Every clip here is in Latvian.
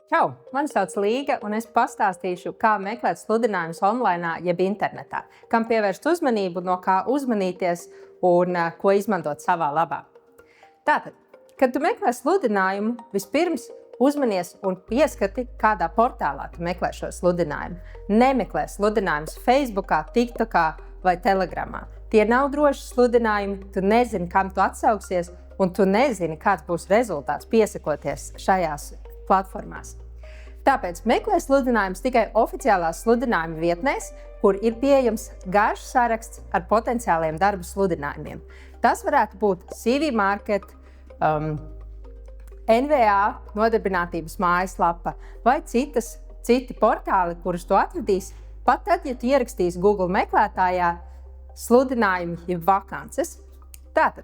Čau! Mani sauc Līga, un es pastāstīšu, kā meklēt sludinājumus online, jeb internetā, kam pievērst uzmanību, no kā uzmanīties un ko izmantot savā labā. Tātad, kad tu meklē sludinājumu, vispirms uzmanies un pieskati, kādā portālā tu meklē šo sludinājumu. Nemeklē sludinājumus Facebookā, TikTokā vai Telegramā. Tie nav droši sludinājumi, tu nezini, kam tu atsauksies, un tu nezini, kāds būs rezultāts piesakoties šajās platformās. Tāpēc meklē sludinājumus tikai oficiālās sludinājuma vietnēs, kur ir pieejams garš saraksts ar potenciāliem darba sludinājumiem. Tas varētu būt CV Market, NVA nodarbinātības mājaslapa vai citi portāli, kurus tu atradīsi, pat tad, ja tu ierakstīsi Google meklētājā sludinājumu jeb vakances. Tātad,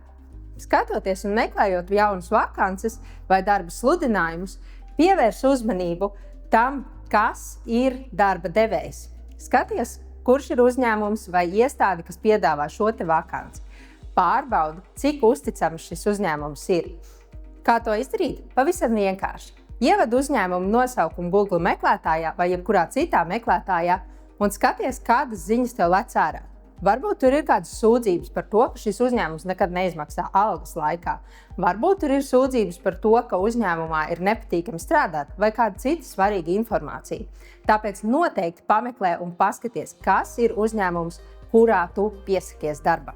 skatoties un meklējot jaunas vakances vai darba sludinājumus, pievērs uzmanību tam, kas ir darba devējs. Skaties, kurš ir uzņēmums vai iestāde, kas piedāvā šo te vakanci. Pārbaudi, cik uzticams šis uzņēmums ir. Kā to izdarīt? Pavisam vienkārši. Ieved uzņēmumu nosaukumu Google meklētājā vai jebkurā citā meklētājā un skaties, kādas ziņas tev lec ārā. Varbūt tur ir kādas sūdzības par to, ka šis uzņēmums nekad neizmaksā algas laikā. Varbūt tur ir sūdzības par to, ka uzņēmumā ir nepatīkami strādāt vai kāda cita svarīga informācija. Tāpēc noteikti pameklē un paskaties, kas ir uzņēmums, kurā tu piesakies darbā.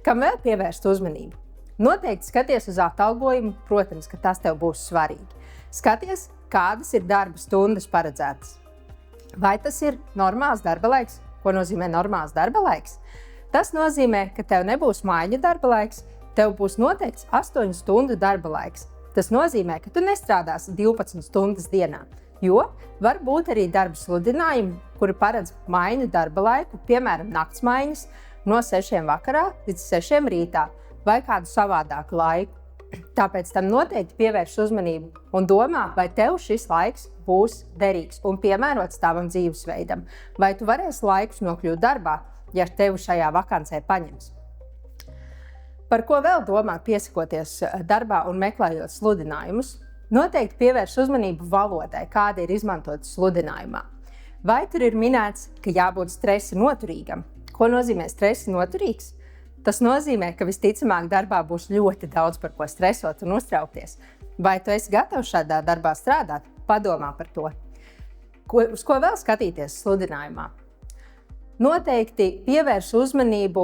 Kam vēl pievērst uzmanību? Noteikti skaties uz atalgojumu, protams, ka tas tev būs svarīgi. Skaties, kādas ir darba stundas paredzētas. Vai tas ir normāls darba laiks? Ko nozīmē normāls darba laiks? Tas nozīmē, ka tev nebūs maiņu darba laiks, tev būs noteikts 8 stundu darba laiks. Tas nozīmē, ka tu nestrādāsi 12 stundas dienā, jo var būt arī darba sludinājumi, kuri paredz maiņu darba laiku, piemēram, naktsmaiņas no 6 vakarā līdz 6 rītā vai kādu savādāku laiku. Tāpēc tam noteikti pievērš uzmanību un domā, vai tev šis laiks būs derīgs un piemērots tavam dzīvesveidam, vai tu varēsi laikus nokļūt darbā, ja tevi šajā vakancē paņems. Par ko vēl domāt piesakoties darbā un meklējot sludinājumus? Noteikti pievērš uzmanību valodai, kāda ir izmantota sludinājumā. Vai tur ir minēts, ka jābūt stresa noturīgam? Ko nozīmē stresa noturīgs? Tas nozīmē, ka visticamāk darbā būs ļoti daudz par ko stresot un uztraukties. Vai tu esi gatavs šādā darbā strādāt? Padomā par to. Uz ko vēl skatīties sludinājumā? Noteikti pievērš uzmanību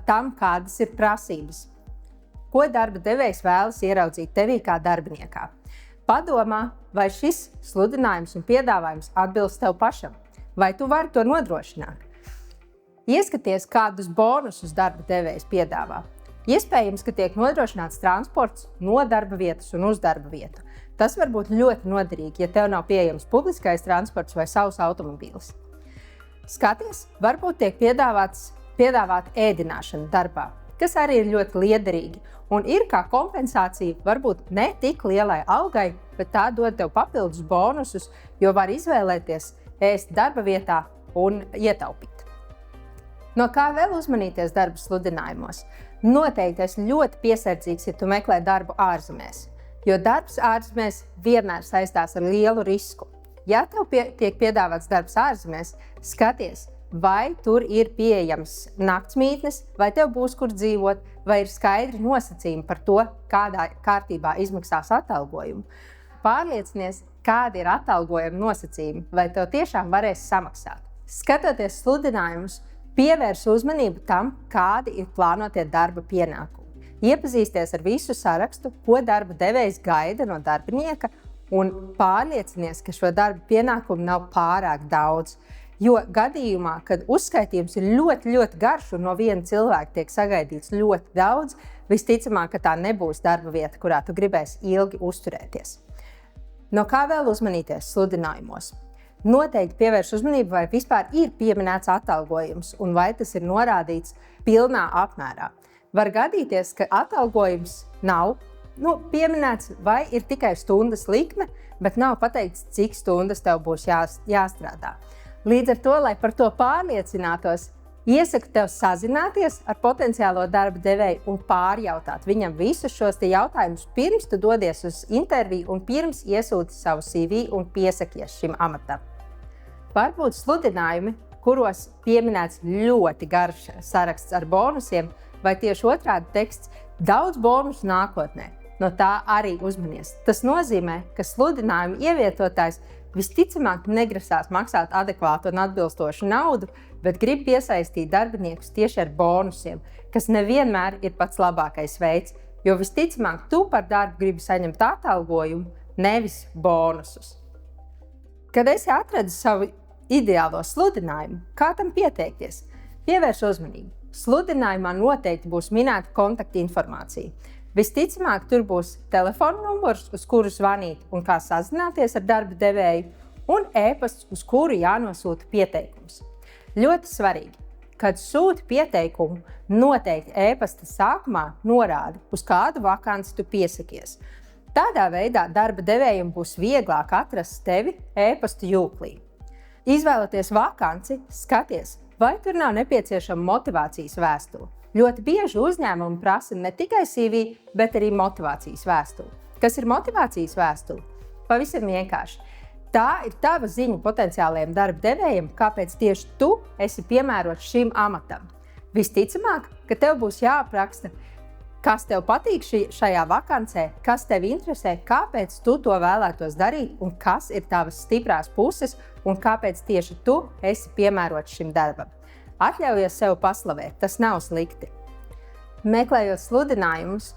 tam, kādas ir prasības. Ko darba devējs vēlas ieraudzīt tevī kā darbiniekā? Padomā, vai šis sludinājums un piedāvājums atbilst tev pašam? Vai tu vari to nodrošināt? Ieskaties, kādus bonusus darba devējs piedāvā. Iespējams, ka tiek nodrošināts transports no darba vietas un uz darba vietu. Tas var būt ļoti noderīgi, ja tev nav pieejams publiskais transports vai savs automobīls. Skaties, varbūt tiek piedāvāta ēdināšana darbā, kas arī ir ļoti liederīgi un ir kā kompensācija varbūt ne tik lielai algai, bet tā dod tev papildus bonusus, jo var izvēlēties ēst darba vietā un ietaupīt. No kā vēl uzmanīties darba sludinājumos? Noteikti esi ļoti piesardzīgs, ja tu meklē darbu ārzemēs, jo darbs ārzemēs vienmēr saistās ar lielu risku. Ja tev tiek piedāvāts darbs ārzemēs, skaties, vai tur ir pieejams naktsmītnes, vai tev būs kur dzīvot, vai ir skaidri nosacījumi par to, kādā kārtībā izmaksās atalgojumu. Pārliecinies, kādi ir atalgojuma nosacījumi, vai tev tiešām varēs samaksāt. Skatoties sludinājumus, pievērs uzmanību tam, kādi ir plānotie darba pienākumi. Iepazīsties ar visu sarakstu, ko darba devējs gaida no darbinieka, un pārliecinies, ka šo darba pienākumu nav pārāk daudz. Jo gadījumā, kad uzskaitījums ir ļoti, ļoti garš un no viena cilvēka tiek sagaidīts ļoti daudz, visticamāk, ka tā nebūs darba vieta, kurā tu gribēsi ilgi uzturēties. No kā vēl uzmanīties sludinājumos? Noteikti pievērš uzmanību, vai vispār ir pieminēts atalgojums un vai tas ir norādīts pilnā apmērā. Var gadīties, ka atalgojums nav pieminēts vai ir tikai stundas likme, bet nav pateikts, cik stundas tev būs jāstrādā. Līdz ar to, lai par to pārliecinātos, Iesaku tev sazināties ar potenciālo darba devēju un pārjautāt viņam visus šos jautājumus pirms tu dodies uz interviju un pirms iesūti savu CV un piesakies šim amatam. Varbūt sludinājumi, kuros pieminēts ļoti garš saraksts ar bonusiem, vai tieši otrādi teksts daudz bonusu nākotnē. No tā arī uzmanies. Tas nozīmē, ka sludinājumu ievietotājs visticamāk negrasās maksāt adekvātu un atbilstošu naudu, bet grib piesaistīt darbiniekus tieši ar bonusiem, kas nevienmēr ir pats labākais veids, jo visticamāk tu par darbu gribi saņemt atalgojumu, nevis bonusus. Kad esi atradis savu ideālo sludinājumu, kā tam pieteikties? Pievērš uzmanību. Sludinājumā noteikti būs minēta kontaktinformācija. Visticamāk, tur būs telefona numurs, uz kuru zvanīt un kā sazināties ar darba devēju, un e-pasts, uz kuru jānosūta pieteikums. Ļoti svarīgi, kad sūti pieteikumu, noteikti e-pasta sākumā norādi, uz kādu vakanci tu piesakies. Tādā veidā darba devējiem būs vieglāk atrast tevi e-pasta jūklī. Izvēloties vakanci, skaties, vai tur nav nepieciešama motivācijas vēstule. Ļoti bieži uzņēmumi prasa ne tikai CV, bet arī motivācijas vēstuli. Kas ir motivācijas vēstule? Pavisam vienkārši. Tā ir tava ziņa potenciālajiem darba devējiem, kāpēc tieši tu esi piemērots šim amatam. Visticamāk, ka tev būs jāapraksta, kas tev patīk šajā vakancē, kas tev interesē, kāpēc tu to vēlētos darīt un kas ir tavas stiprās puses un kāpēc tieši tu esi piemērots šim darbam. Atļaujies sev paslavēt, tas nav slikti. Meklējot sludinājumus,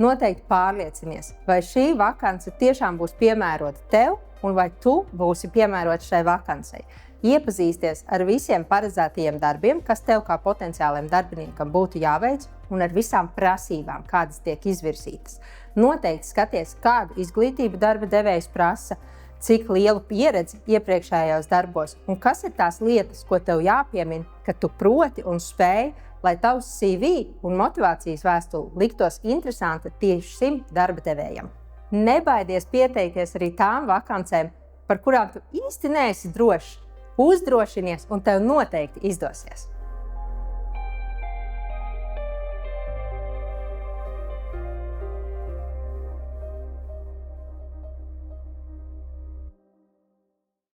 noteikti pārliecinies, vai šī vakance tiešām būs piemērota tev un vai tu būsi piemērots šai vakancei. Iepazīsties ar visiem paredzētajiem darbiem, kas tev kā potenciālajam darbiniekam būtu jāveic, un ar visām prasībām, kādas tiek izvirsītas. Noteikti skaties, kādu izglītību darba devējs prasa, cik lielu pieredzi iepriekšējos darbos un kas ir tās lietas, ko tev jāpiemina, ka tu proti un spēj, lai tavs CV un motivācijas vēstule liktos interesanta tieši šim darba devējam. Nebaidies pieteikties arī tām vakancēm, par kurām tu īsti neesi drošs. Uzdrošinies un tev noteikti izdosies.